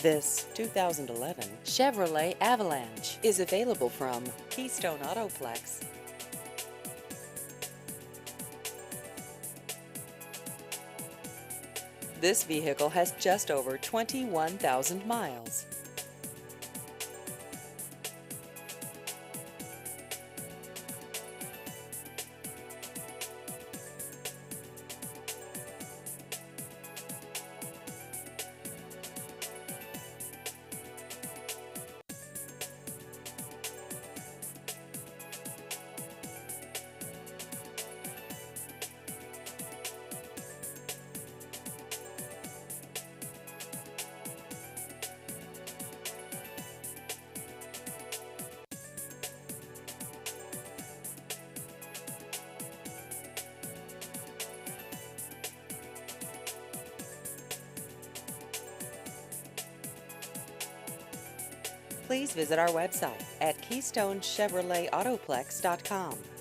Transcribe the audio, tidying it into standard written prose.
This 2011 Chevrolet Avalanche is available from Keystone Autoplex. This vehicle has just over 21,000 miles. Please visit our website at KeystoneChevroletAutoplex.com.